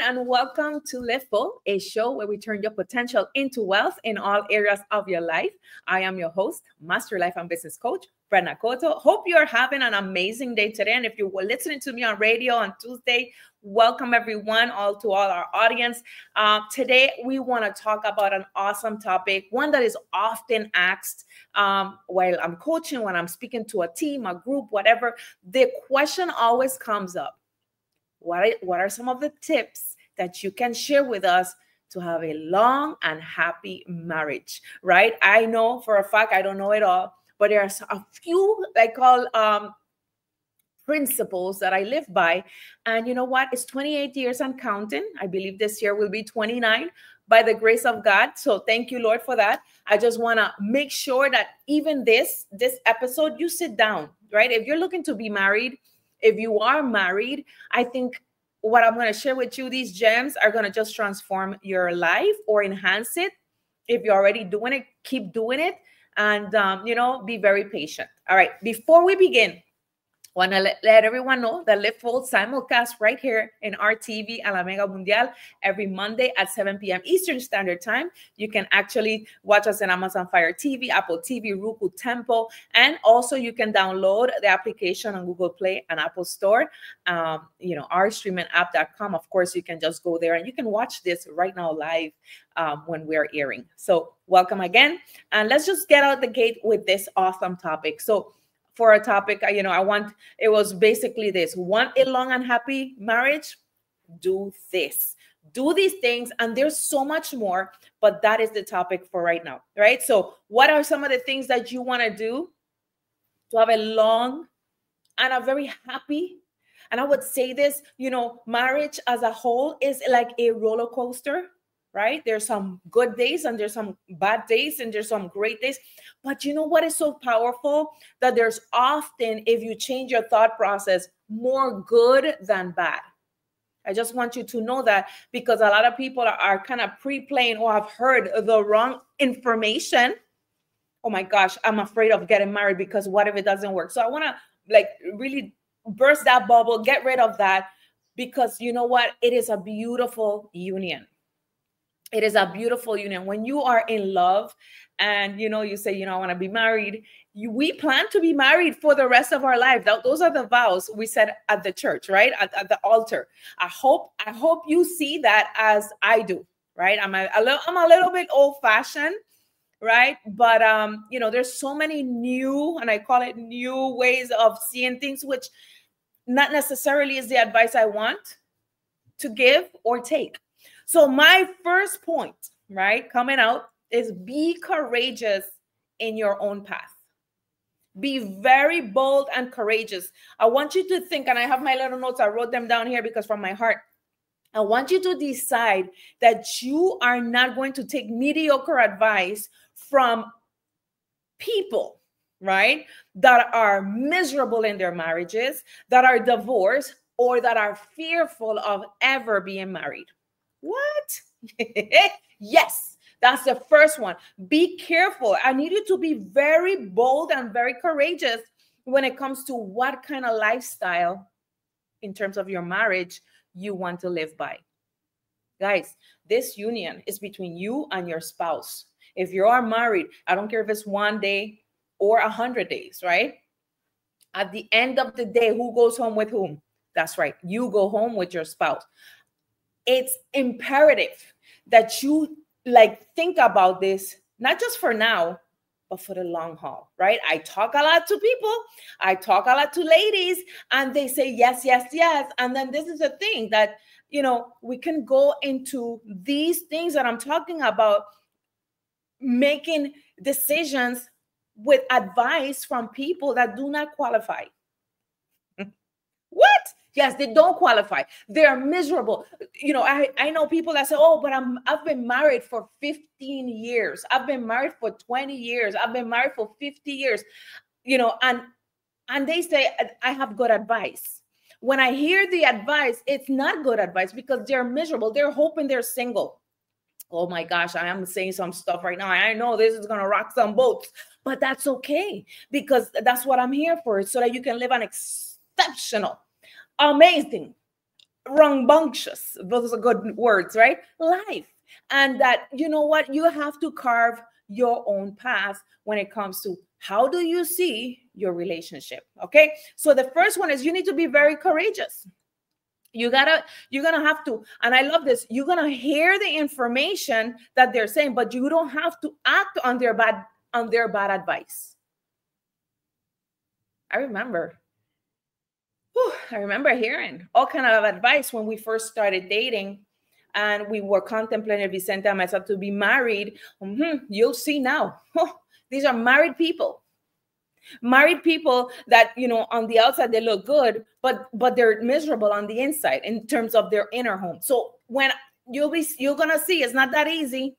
and welcome to Live Full, a show where we turn your potential into wealth in all areas of your life. I am your host, Master Life and Business Coach, Brenda Cotto. Hope you're having an amazing day today. And if you were listening to me on radio on Tuesday, welcome everyone, all our audience. Today, we want to talk about an awesome topic, one that is often asked while I'm coaching, when I'm speaking to a team, a group, whatever. The question always comes up. What are some of the tips that you can share with us to have a long and happy marriage, right? I know for a fact, I don't know it all, but there are a few I call principles that I live by. And you know what? It's 28 years and counting. I believe this year will be 29 by the grace of God. So thank you, Lord, for that. I just want to make sure that even this episode, you sit down, right? If you're looking to be married, if you are married, I think what I'm going to share with you, these gems are going to just transform your life or enhance it. If you're already doing it, keep doing it. And, be very patient. All right. Before we begin, I want to let everyone know that Live Full simulcast right here in RTV a la Mega Mundial every Monday at 7 p.m. Eastern Standard Time. You can actually watch us on Amazon Fire TV, Apple TV, Roku, Tempo, and also you can download the application on Google Play and Apple Store. Ourstreamingapp.com. Of course, you can just go there and you can watch this right now live when we're airing. So welcome again. And let's just get out the gate with this awesome topic. So for a topic, it was basically this: want a long and happy marriage? Do this, do these things. And there's so much more, but that is the topic for right now, right? So what are some of the things that you want to do to have a long and a very happy? And I would say this, marriage as a whole is like a roller coaster, right? There's some good days and there's some bad days and there's some great days. But you know what is so powerful? That there's often, if you change your thought process, more good than bad. I just want you to know that, because a lot of people are kind of pre-playing or have heard the wrong information. Oh my gosh, I'm afraid of getting married because what if it doesn't work? So I want to really burst that bubble, get rid of that, because you know what? It is a beautiful union. It is a beautiful union. When you are in love and, you say, I want to be married, we plan to be married for the rest of our life. Those are the vows we said at the church, right? At the altar. I hope you see that as I do, right? I'm a little bit old fashioned, right? But, there's so many new, and I call it new ways of seeing things, which not necessarily is the advice I want to give or take. So my first point, right, coming out is be courageous in your own path. Be very bold and courageous. I want you to think, and I have my little notes, I wrote them down here because from my heart, I want you to decide that you are not going to take mediocre advice from people, right, that are miserable in their marriages, that are divorced, or that are fearful of ever being married. What? Yes, that's the first one. Be careful. I need you to be very bold and very courageous when it comes to what kind of lifestyle in terms of your marriage you want to live by. Guys, this union is between you and your spouse. If you are married, I don't care if it's 1 day or 100 days, right? At the end of the day, who goes home with whom? That's right. You go home with your spouse. It's imperative that you think about this, not just for now, but for the long haul, right? I talk a lot to people. I talk a lot to ladies, and they say, yes, yes, yes. And then this is the thing that, we can go into these things that I'm talking about, making decisions with advice from people that do not qualify. What? Yes, they don't qualify. They're miserable. I know people that say, oh, but I've been married for 15 years. I've been married for 20 years. I've been married for 50 years, and they say, I have good advice. When I hear the advice, it's not good advice because they're miserable. They're hoping they're single. Oh my gosh, I am saying some stuff right now. I know this is going to rock some boats, but that's okay, because that's what I'm here for, so that you can live an exceptional, amazing, rambunctious. Those are good words, right? Life. And that, you know what, you have to carve your own path when it comes to how do you see your relationship. Okay. So the first one is you need to be very courageous. You're gonna have to, and I love this, you're gonna hear the information that they're saying, but you don't have to act on their bad advice. I remember I remember hearing all kind of advice when we first started dating, and we were contemplating, Vicente and myself, to be married. You'll see now. These are married people that, you know, on the outside they look good, but they're miserable on the inside in terms of their inner home. So when you're gonna see it's not that easy.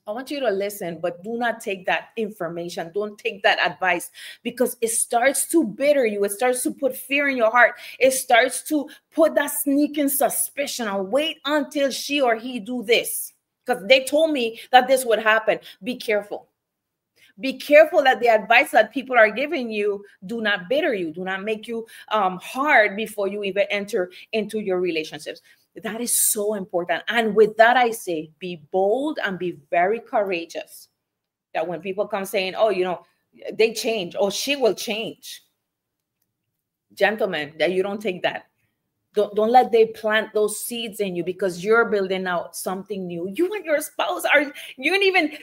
I want you to listen, but do not take that information. Don't take that advice, because it starts to bitter you. It starts to put fear in your heart. It starts to put that sneaking suspicion on, wait until she or he do this, because they told me that this would happen. Be careful. Be careful that the advice that people are giving you do not bitter you, do not make you hard before you even enter into your relationships. That is so important. And with that, I say, be bold and be very courageous. That when people come saying, oh, you know, they change, or she will change. Gentlemen, that you don't take that. Don't let they plant those seeds in you, because you're building out something new. You and your spouse are, you ain't even,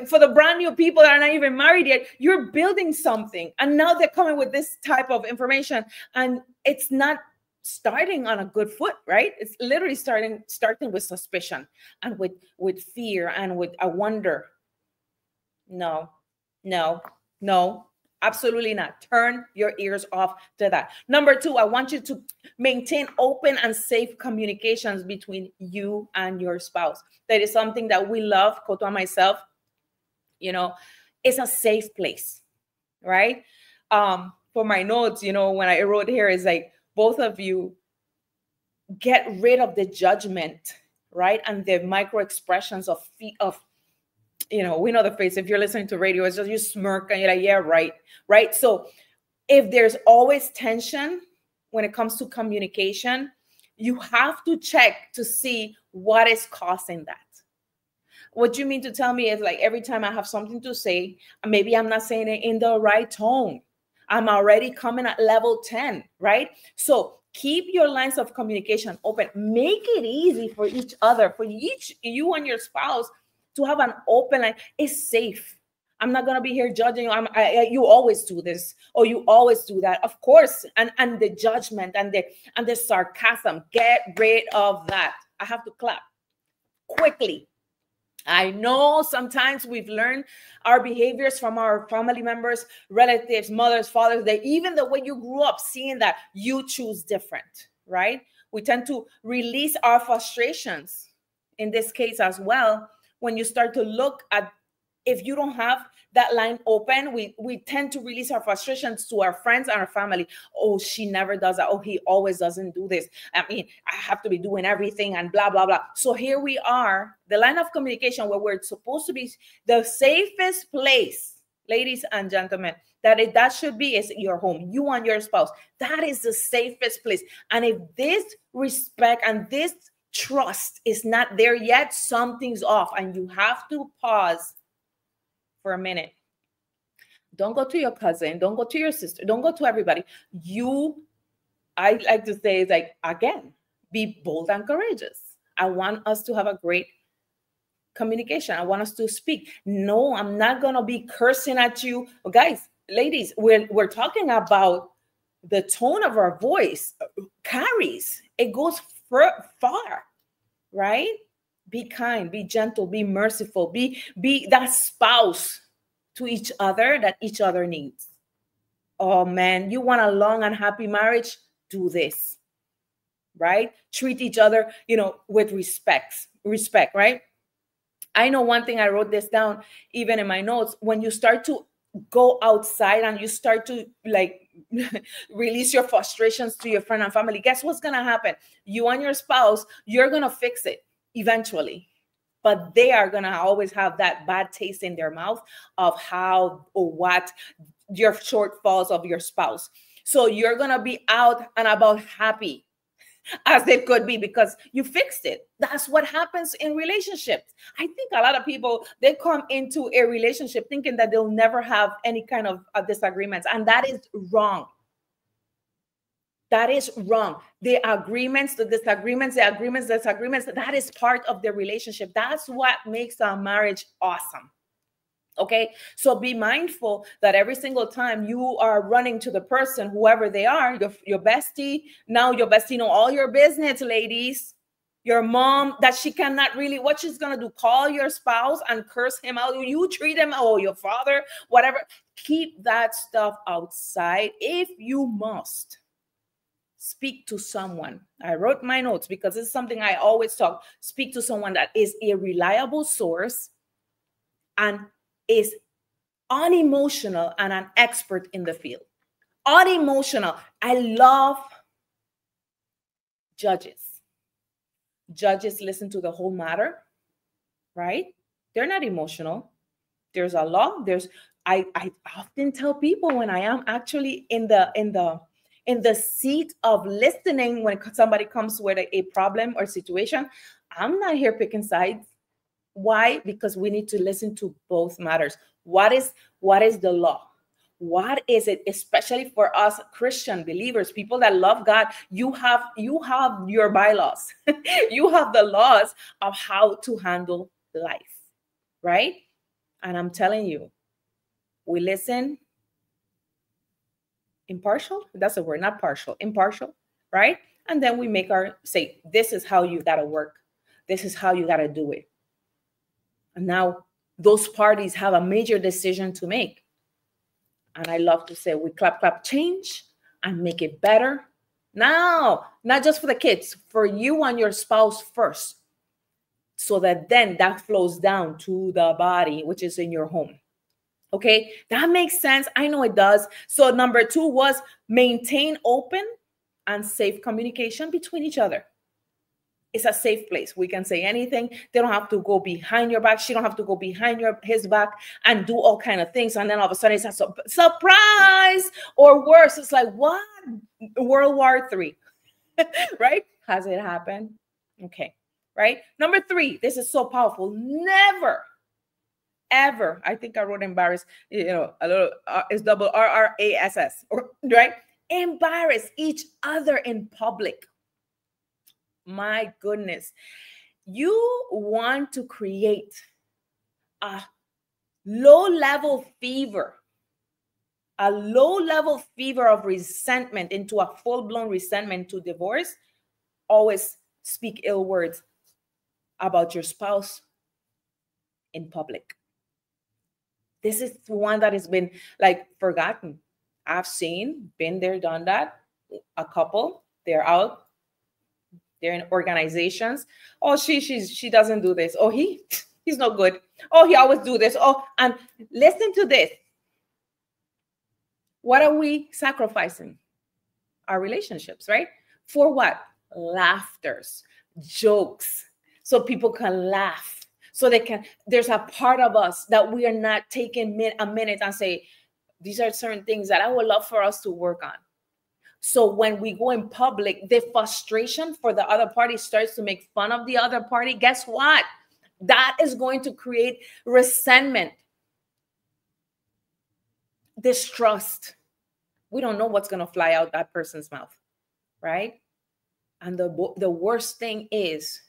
for the brand new people that are not even married yet, you're building something. And now they're coming with this type of information, and it's not starting on a good foot, right? It's literally starting with suspicion and with fear and with a wonder. No, no, no. Absolutely not. Turn your ears off to that. Number two, I want you to maintain open and safe communications between you and your spouse. That is something that we love, Koto and myself. You know, it's a safe place, right? For my notes, you know, when I wrote here, is like, both of you get rid of the judgment, right? And the micro expressions of you know, we know the face. If you're listening to radio, it's just you smirk and you're like, yeah, right, right. So if there's always tension when it comes to communication, you have to check to see what is causing that. What you mean to tell me is, like, every time I have something to say, maybe I'm not saying it in the right tone. I'm already coming at level 10, right? So keep your lines of communication open. Make it easy for each other, for you and your spouse, to have an open line. It's safe. I'm not gonna be here judging you. You always do this, or you always do that. Of course, and the judgment and the sarcasm. Get rid of that. I have to clap quickly. I know sometimes we've learned our behaviors from our family members, relatives, mothers, fathers. That even the way you grew up, seeing that you choose different, right? We tend to release our frustrations in this case as well. When you start to look at, if you don't have that line open, we tend to release our frustrations to our friends and our family. Oh, she never does that. Oh, he always doesn't do this. I mean, I have to be doing everything and blah, blah, blah. So here we are, the line of communication where we're supposed to be the safest place, ladies and gentlemen, that should be is your home, you and your spouse. That is the safest place. And if this respect and this trust is not there yet, something's off, and you have to pause for a minute. Don't go to your cousin, don't go to your sister, don't go to everybody. I like to say, is like, again, be bold and courageous. I want us to have a great communication. I want us to speak. No, I'm not gonna be cursing at you. Well, guys, ladies, we're talking about the tone of our voice carries. It goes far, right? Be kind, be gentle, be merciful, be that spouse to each other that each other needs. Oh man, you want a long and happy marriage? Do this, right? Treat each other, you know, with respect, right? I know one thing, I wrote this down even in my notes. When you start to go outside and you start to like release your frustrations to your friend and family, guess what's going to happen? You and your spouse, you're going to fix it eventually, but they are going to always have that bad taste in their mouth of how or what your shortfalls of your spouse. So you're going to be out and about happy. as it could be because you fixed it. That's what happens in relationships. I think a lot of people, they come into a relationship thinking that they'll never have any kind of disagreements, and that is wrong. That is wrong. The agreements, the disagreements, the agreements, disagreements, that is part of the relationship. That's what makes a marriage awesome. Okay, so be mindful that every single time you are running to the person, whoever they are, your bestie, now your bestie know all your business, ladies. Your mom, that she cannot really, what she's gonna do, call your spouse and curse him out. You treat him, oh, your father, whatever. Keep that stuff outside if you must. Speak to someone. I wrote my notes because it's something I always talk. Speak to someone that is a reliable source and is unemotional and an expert in the field. Unemotional. I love judges. Judges listen to the whole matter, right? They're not emotional. There's a law. I often tell people when I am actually in the seat of listening, when somebody comes with a problem or situation, I'm not here picking sides. Why? Because we need to listen to both matters. What is the law? What is it? Especially for us Christian believers, people that love God, you have your bylaws. You have the laws of how to handle life, right? And I'm telling you, we listen impartial. That's a word, not partial, impartial, right? And then we say, this is how you got to work. This is how you got to do it. And now those parties have a major decision to make. And I love to say, we clap, change and make it better. Now, not just for the kids, for you and your spouse first. So that then that flows down to the body, which is in your home. Okay, that makes sense. I know it does. So number 2 was maintain open and safe communication between each other. It's a safe place. We can say anything. They don't have to go behind your back. She don't have to go behind his back and do all kind of things. And then all of a sudden it's a surprise, or worse. It's like, what? World War III, right? Has it happened? Okay, right? Number 3, this is so powerful. Never, ever, I think I wrote embarrass, a little, it's double RRASS, right? Embarrass each other in public. My goodness, you want to create a low-level fever of resentment into a full-blown resentment to divorce. Always speak ill words about your spouse in public. This is one that has been like forgotten. I've been there, done that. A couple, they're out. They're in organizations. Oh, she doesn't do this. Oh, he's no good. Oh, he always do this. Oh, and listen to this. What are we sacrificing? Our relationships, right? For what? Laughters, jokes, so people can laugh. So there's a part of us that we are not taking a minute and say, these are certain things that I would love for us to work on. So when we go in public, the frustration for the other party starts to make fun of the other party. Guess what? That is going to create resentment, distrust. We don't know what's going to fly out that person's mouth, right? And the worst thing is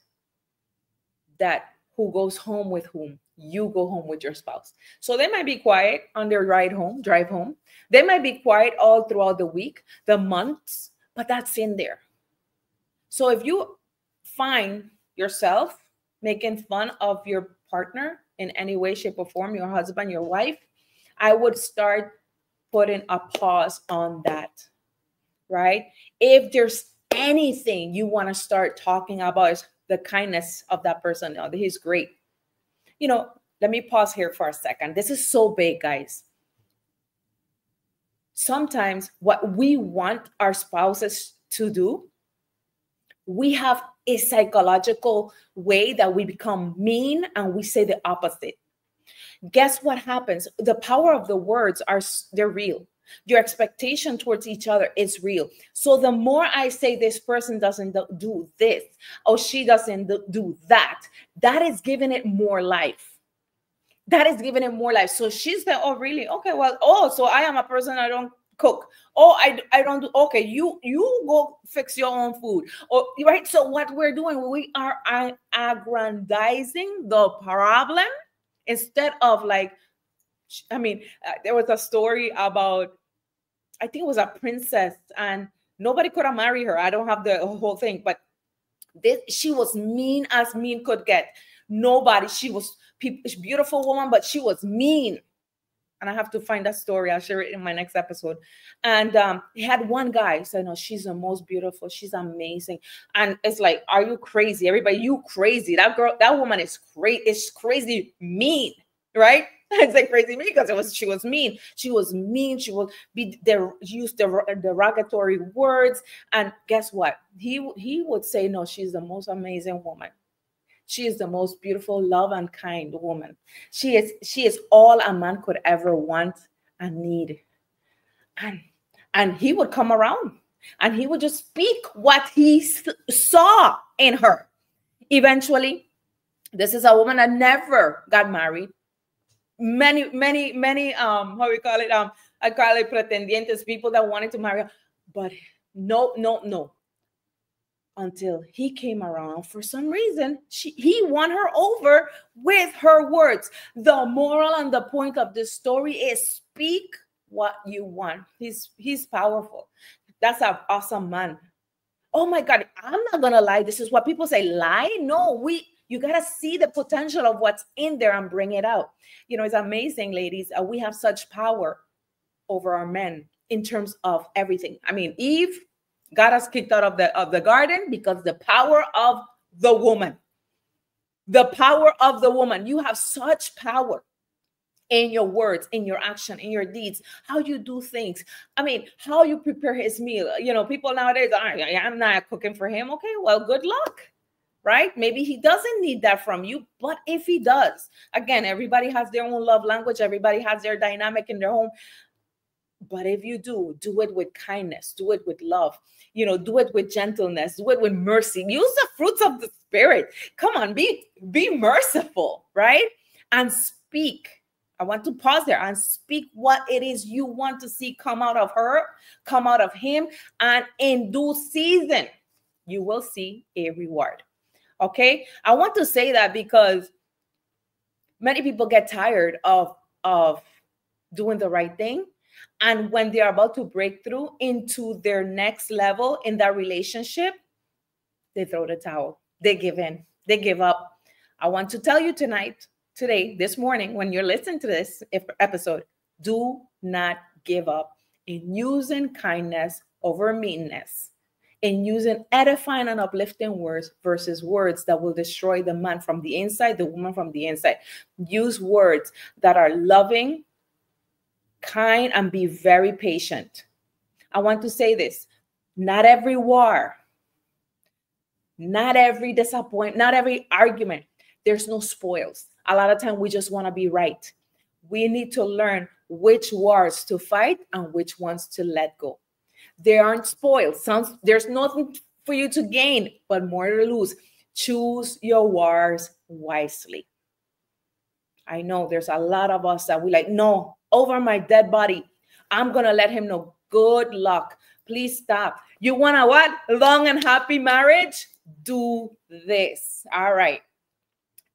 that who goes home with whom? You go home with your spouse. So they might be quiet on their drive home. They might be quiet all throughout the week, the months, but that's in there. So if you find yourself making fun of your partner in any way, shape, or form, your husband, your wife, I would start putting a pause on that, right? If there's anything you want to start talking about, is the kindness of that person. Oh, he's great. Let me pause here for a second. This is so big, guys. Sometimes what we want our spouses to do, we have a psychological way that we become mean and we say the opposite. Guess what happens? The power of the words they're real. Your expectation towards each other is real. So the more I say this person doesn't do this, or she doesn't do that, that is giving it more life. That is giving it more life. So she's like, oh, really? Okay, well, oh, so I am a person, I don't cook. Oh, I don't do, okay, you go fix your own food. Or, right? So what we're doing, we are aggrandizing the problem instead of like, I mean, there was a story about, I think it was a princess, and nobody could have married her. I don't have the whole thing, but she was mean as mean could get. Nobody, she was beautiful woman, but she was mean. And I have to find that story. I'll share it in my next episode. And he had one guy say, no, she's the most beautiful. She's amazing. And it's like, are you crazy? Everybody, you crazy. That girl, that woman is crazy. It's crazy mean, right? It's like crazy mean because she was mean. She was mean. She would use derogatory words. And guess what? He would say, no, she's the most amazing woman. She is the most beautiful, love, and kind woman. She is all a man could ever want and need. And he would come around and he would just speak what he saw in her. Eventually, this is a woman that never got married. Many, how we call it? I call it pretendientes, people that wanted to marry her. But no. Until he came around, for some reason, he won her over with her words. The moral and the point of this story is speak what you want. He's powerful. That's an awesome man. Oh my God, I'm not gonna lie. This is what people say, lie? No, you gotta see the potential of what's in there and bring it out. You know, it's amazing, ladies. We have such power over our men in terms of everything. I mean, Eve got us kicked out of the garden because the power of the woman. The power of the woman. You have such power in your words, in your action, in your deeds, how you do things. I mean, how you prepare his meal. You know, people nowadays, I'm not cooking for him. Okay, well, good luck, right? Maybe he doesn't need that from you, but if he does, again, everybody has their own love language. Everybody has their dynamic in their home. But if you do it with kindness, do it with love, you know, do it with gentleness, do it with mercy. Use the fruits of the Spirit. Come on, be merciful, right? And speak. I want to pause there and speak what it is you want to see come out of her, come out of him, and in due season, you will see a reward. Okay? I want to say that because many people get tired of doing the right thing. And when they are about to break through into their next level in that relationship, they throw the towel. They give in. They give up. I want to tell you today, this morning, when you're listening to this episode, do not give up in using kindness over meanness, in using edifying and uplifting words versus words that will destroy the man from the inside, the woman from the inside. Use words that are loving, kind, and be very patient. I want to say this. Not every war, not every disappointment, not every argument, there's no spoils. A lot of time we just want to be right. We need to learn which wars to fight and which ones to let go. There aren't spoils. There's nothing for you to gain, but more to lose. Choose your wars wisely. I know there's a lot of us that we like, no, over my dead body, I'm going to let him know. Good luck. Please stop. You want a what? Long and happy marriage? Do this. All right.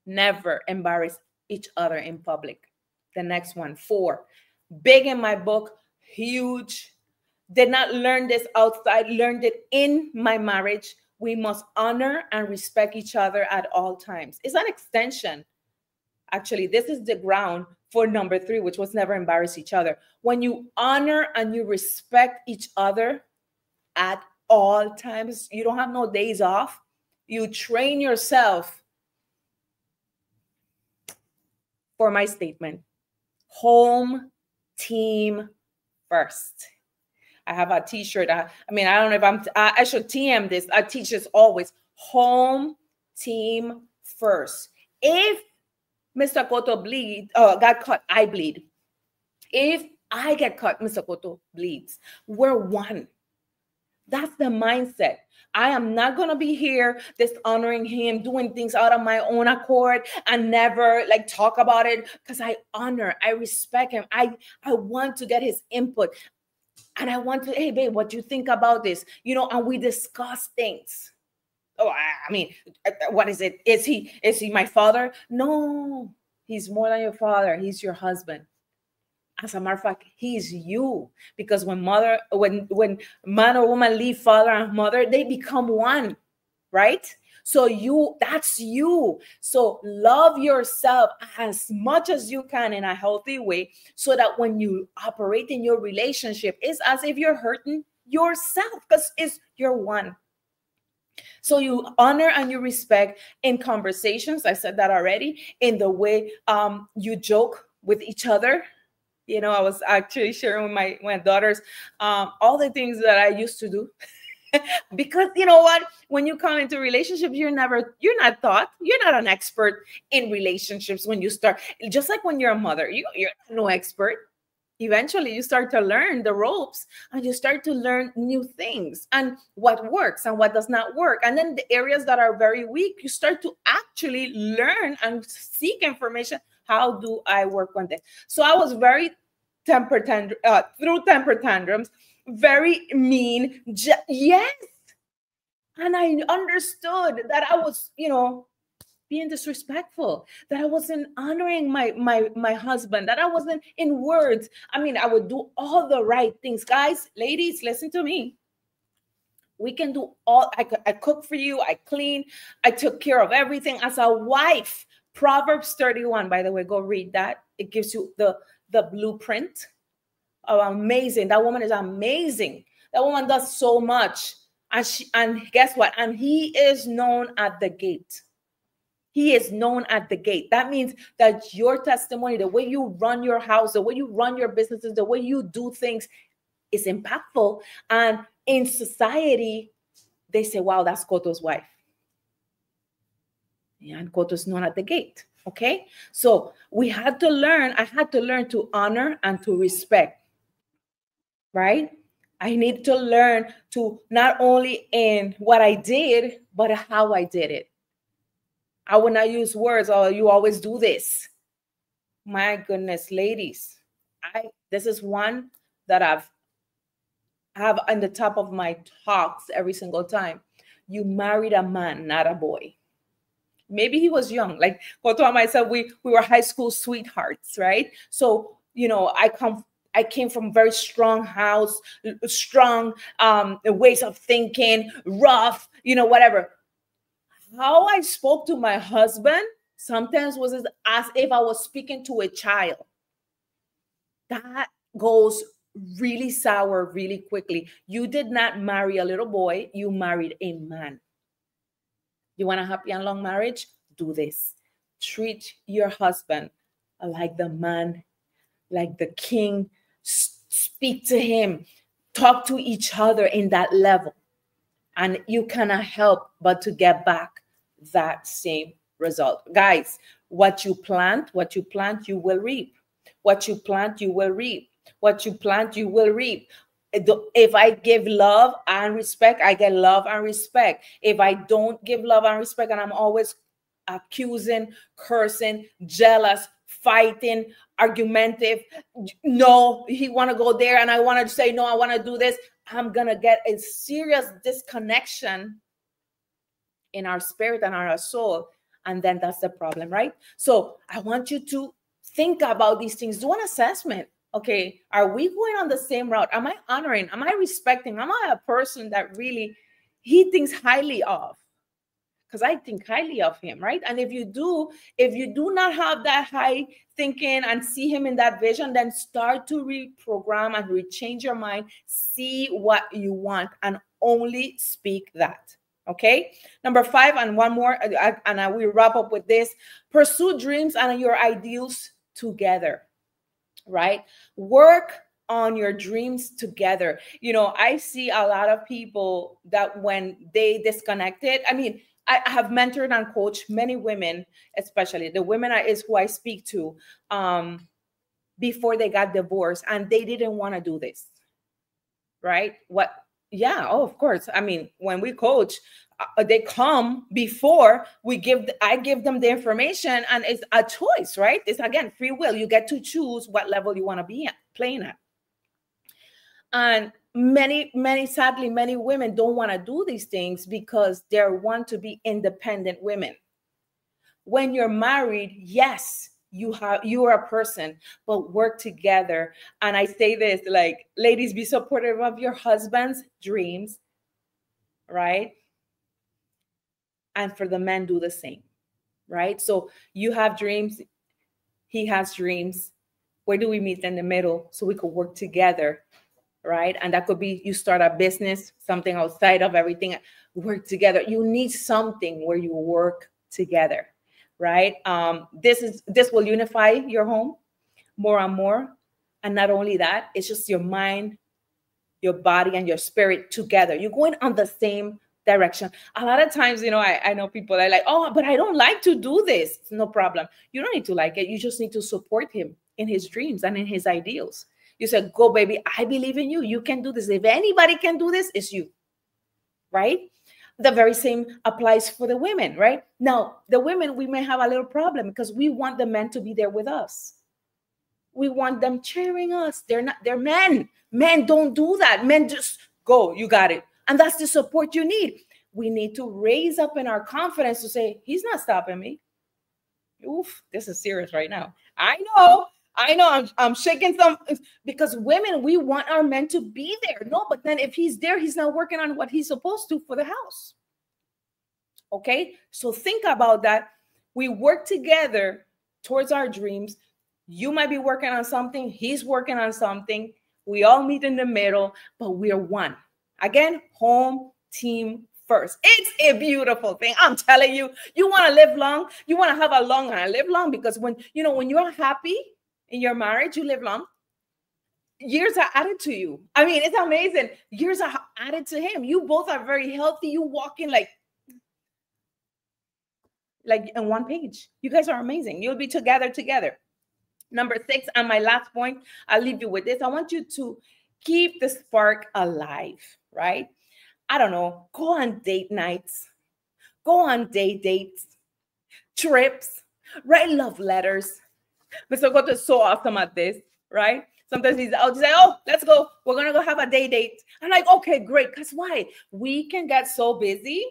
Never embarrass each other in public. The next one, 4. Big in my book, huge. Did not learn this outside, learned it in my marriage. We must honor and respect each other at all times. It's an extension. Actually, this is the ground for number 3, which was never embarrass each other. When you honor and you respect each other at all times, you don't have no days off. You train yourself for my statement. Home team first. I have a t-shirt. I mean, I don't know if I should TM this. I teach this always. Home team first. If Mr. Cotto got cut, I bleed. If I get cut, Mr. Koto bleeds. We're one. That's the mindset. I am not going to be here dishonoring him, doing things out of my own accord and never like talk about it, because I honor, I respect him. I want to get his input. And I want to, hey, babe, what do you think about this? You know, and we discuss things. Oh, I mean, what is it? Is he my father? No, he's more than your father. He's your husband. As a matter of fact, he's you. Because when man or woman leave father and mother, they become one, right? So that's you. So love yourself as much as you can in a healthy way, so that when you operate in your relationship, it's as if you're hurting yourself, because you're one. So you honor and you respect in conversations. I said that already. In the way you joke with each other. You know, I was actually sharing with my daughters all the things that I used to do. Because you know what, when you come into relationships, you're not an expert in relationships. When you start, just like when you're a mother, you're no expert. Eventually you start to learn the ropes, and you start to learn new things and what works and what does not work. And then the areas that are very weak, you start to actually learn and seek information. How do I work on this? So I was very through temper tantrums, very mean. Yes. And I understood that I was, being disrespectful, that I wasn't honoring my husband, that I wasn't in words. I mean, I would do all the right things. Guys, ladies, listen to me. We can do all. I cook for you. I clean. I took care of everything as a wife. Proverbs 31, by the way, go read that. It gives you the blueprint. Oh, amazing. That woman is amazing. That woman does so much. And guess what? And he is known at the gate. He is known at the gate. That means that your testimony, the way you run your house, the way you run your businesses, the way you do things is impactful. And in society, they say, wow, that's Koto's wife. Yeah, and Koto's known at the gate. Okay. So I had to learn to honor and to respect. Right? I need to learn to not only in what I did, but how I did it. I will not use words, oh, you always do this. My goodness, ladies, this is one that I have on the top of my talks every single time. You married a man, not a boy. Maybe he was young. Like Koto and myself, we were high school sweethearts, right? So, I came from very strong house, strong ways of thinking, rough, whatever. How I spoke to my husband sometimes was as if I was speaking to a child. That goes really sour really quickly. You did not marry a little boy. You married a man. You want a happy and long marriage? Do this. Treat your husband like the man, like the king. Speak to him. Talk to each other in that level. And you cannot help but to get back that same result. Guys, what you plant, you will reap. What you plant, you will reap. What you plant, you will reap. If I give love and respect, I get love and respect. If I don't give love and respect, and I'm always accusing, cursing, jealous, fighting, argumentative, no, he want to go there and I want to say, no, I want to do this, I'm going to get a serious disconnection in our spirit and our soul. And then that's the problem, right? So I want you to think about these things. Do an assessment. Okay, are we going on the same route? Am I honoring? Am I respecting? Am I a person that really he thinks highly of? Because I think highly of him, right? And if you do not have that high thinking and see him in that vision, then start to reprogram and rechange your mind. See what you want and only speak that. Okay. Number 5, and one more, and I will wrap up with this. Pursue dreams and your ideals together. Right? Work on your dreams together. I see a lot of people that when they disconnected, I have mentored and coached many women, especially the women is who I speak to. before they got divorced, and they didn't want to do this, right? What? Yeah, oh, of course. I mean, when we coach, they come before I give them the information, and it's a choice, right? It's again free will. You get to choose what level you want to be at, playing at. And sadly, many women don't want to do these things because they want to be independent women. When you're married, yes, you are a person, but work together. And I say this, like, ladies, be supportive of your husband's dreams, right? And for the men, do the same, right? So you have dreams, he has dreams. Where do we meet in the middle so we could work together, right? And that could be you start a business, something outside of everything, work together. You need something where you work together, right? This will unify your home more and more. And not only that, it's just your mind, your body, and your spirit together. You're going on the same direction. A lot of times, I know people are like, oh, but I don't like to do this. No problem. You don't need to like it. You just need to support him in his dreams and in his ideals. You said, go, baby, I believe in you. You can do this. If anybody can do this, it's you, right? The very same applies for the women, right? Now, the women, we may have a little problem because we want the men to be there with us. We want them cheering us. They're men. Men don't do that. Men just go, you got it. And that's the support you need. We need to raise up in our confidence to say, he's not stopping me. Oof, this is serious right now. I know, I'm shaking some, because women, we want our men to be there. No, but then if he's there, he's not working on what he's supposed to for the house. Okay, so think about that. We work together towards our dreams. You might be working on something, he's working on something. We all meet in the middle, but we're one. Again, home team first. It's a beautiful thing. I'm telling you, you want to live long, you want to have a long and live long, because when you're happy in your marriage, you live long. Years are added to you. I mean, it's amazing. Years are added to him. You both are very healthy. You walk in like on one page. You guys are amazing. You'll be together. Number 6, and my last point, I'll leave you with this. I want you to keep the spark alive, right? I don't know, go on date nights, go on dates, trips, write love letters. Mr. Goto is so awesome at this, right? Sometimes I'll just say, oh, let's go. We're going to go have a date. I'm like, okay, great. Because why? We can get so busy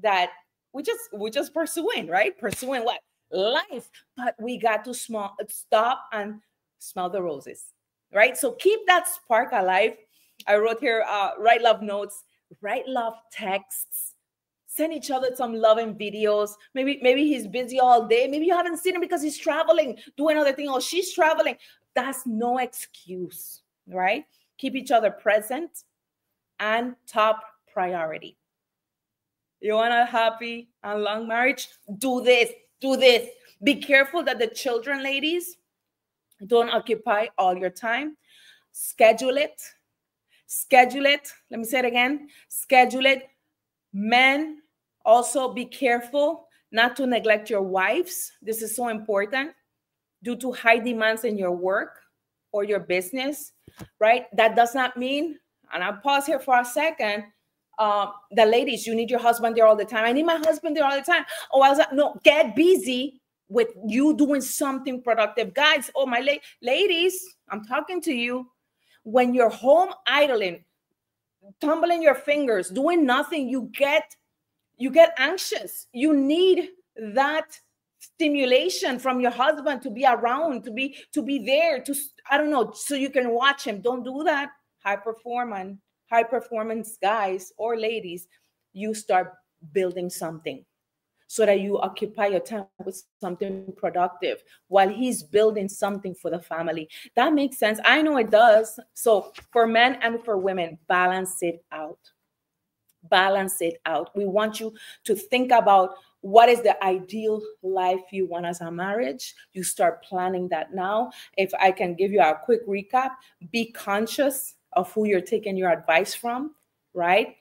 that we just pursuing, right? Pursuing what? Life. But we got to stop and smell the roses, right? So keep that spark alive. I wrote here, write love notes, write love texts, send each other some loving videos. Maybe he's busy all day. Maybe you haven't seen him because he's traveling, doing other thing, or she's traveling. That's no excuse, right? Keep each other present and top priority. You want a happy and long marriage? Do this. Be careful that the children, ladies, don't occupy all your time. Schedule it. Let me say it again. Schedule it. Men, also be careful not to neglect your wives. This is so important due to high demands in your work or your business, right? That does not mean, and I'll pause here for a second, the ladies, you need your husband there all the time. I need my husband there all the time. Oh, no, get busy with you doing something productive. Guys, oh, my ladies, I'm talking to you. When you're home idling, tumbling your fingers, doing nothing, you get anxious. You need that stimulation from your husband to be around, to be there, I don't know, so you can watch him. Don't do that. High performance guys or ladies, you start building something so that you occupy your time with something productive while he's building something for the family. That makes sense. I know it does. So for men and for women, balance it out. We want you to think about what is the ideal life you want as a marriage. You start planning that now. If I can give you a quick recap, be conscious of who you're taking your advice from, right?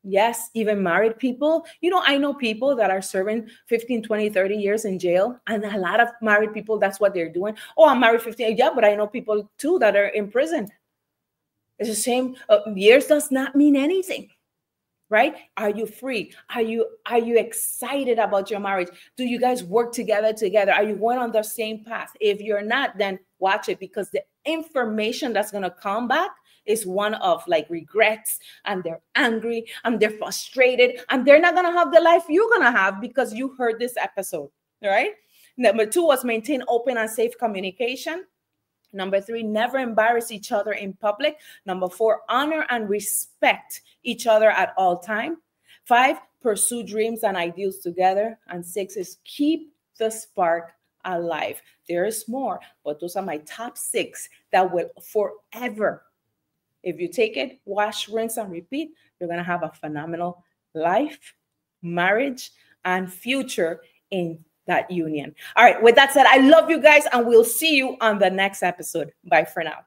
Yes, even married people. I know people that are serving 15, 20, 30 years in jail. And a lot of married people, that's what they're doing. Oh, I'm married 15. Yeah, but I know people too that are in prison. It's the same. Years does not mean anything. Right? Are you free? Are you excited about your marriage? Do you guys work together? Are you going on the same path? If you're not, then watch it, because the information that's going to come back is one of like regrets, and they're angry and they're frustrated, and they're not going to have the life you're going to have because you heard this episode. Right? Number 2 was maintain open and safe communication. Number 3, never embarrass each other in public. Number 4, honor and respect each other at all time. 5, pursue dreams and ideals together. And 6 is keep the spark alive. There is more, but those are my top 6 that will forever, if you take it, wash, rinse, and repeat, you're going to have a phenomenal life, marriage, and future in that union. All right. With that said, I love you guys, and we'll see you on the next episode. Bye for now.